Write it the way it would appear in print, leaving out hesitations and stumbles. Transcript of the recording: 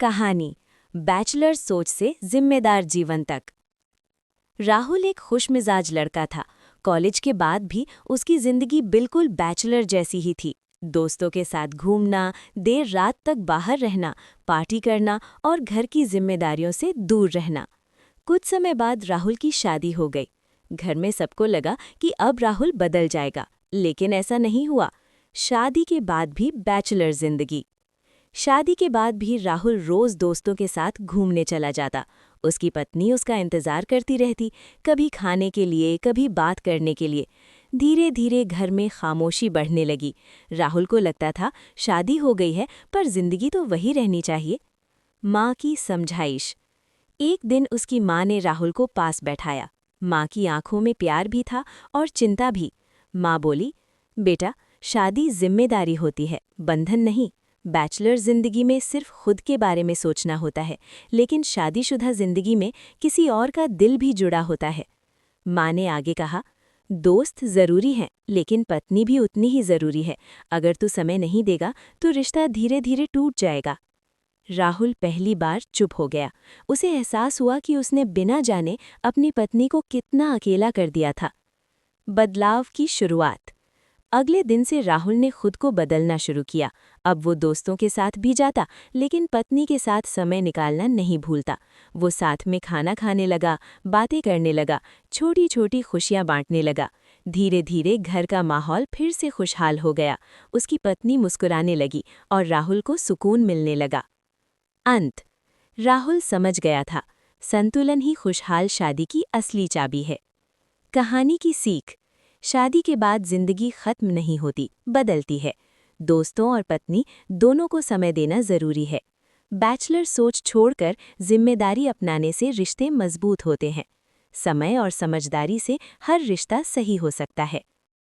कहानी बैचलर सोच से जिम्मेदार जीवन तक। राहुल एक खुशमिजाज लड़का था। कॉलेज के बाद भी उसकी जिंदगी बिल्कुल बैचलर जैसी ही थी। दोस्तों के साथ घूमना, देर रात तक बाहर रहना, पार्टी करना और घर की जिम्मेदारियों से दूर रहना। कुछ समय बाद राहुल की शादी हो गई। घर में सबको लगा कि अब राहुल बदल जाएगा, लेकिन ऐसा नहीं हुआ। शादी के बाद भी बैचलर जिंदगी। शादी के बाद भी राहुल रोज दोस्तों के साथ घूमने चला जाता। उसकी पत्नी उसका इंतजार करती रहती, कभी खाने के लिए, कभी बात करने के लिए। धीरे धीरे घर में खामोशी बढ़ने लगी। राहुल को लगता था शादी हो गई है, पर जिंदगी तो वही रहनी चाहिए। माँ की समझाइश। एक दिन उसकी माँ ने राहुल को पास बैठाया। माँ की आंखों में प्यार भी था और चिंता भी। माँ बोली, बेटा, शादी जिम्मेदारी होती है, बंधन नहीं। बैचलर जिंदगी में सिर्फ खुद के बारे में सोचना होता है, लेकिन शादीशुदा जिंदगी में किसी और का दिल भी जुड़ा होता है। माँ ने आगे कहा, दोस्त जरूरी हैं, लेकिन पत्नी भी उतनी ही जरूरी है। अगर तू समय नहीं देगा तो रिश्ता धीरे धीरे टूट जाएगा। राहुल पहली बार चुप हो गया। उसे एहसास हुआ कि उसने बिना जाने अपनी पत्नी को कितना अकेला कर दिया था। बदलाव की शुरुआत। अगले दिन से राहुल ने खुद को बदलना शुरू किया। अब वो दोस्तों के साथ भी जाता, लेकिन पत्नी के साथ समय निकालना नहीं भूलता। वो साथ में खाना खाने लगा, बातें करने लगा, छोटी छोटी खुशियां बांटने लगा। धीरे धीरे घर का माहौल फिर से खुशहाल हो गया। उसकी पत्नी मुस्कुराने लगी और राहुल को सुकून मिलने लगा। अंत। राहुल समझ गया था, संतुलन ही खुशहाल शादी की असली चाबी है। कहानी की सीख। शादी के बाद जिंदगी खत्म नहीं होती, बदलती है। दोस्तों और पत्नी दोनों को समय देना जरूरी है। बैचलर सोच छोड़कर जिम्मेदारी अपनाने से रिश्ते मजबूत होते हैं। समय और समझदारी से हर रिश्ता सही हो सकता है।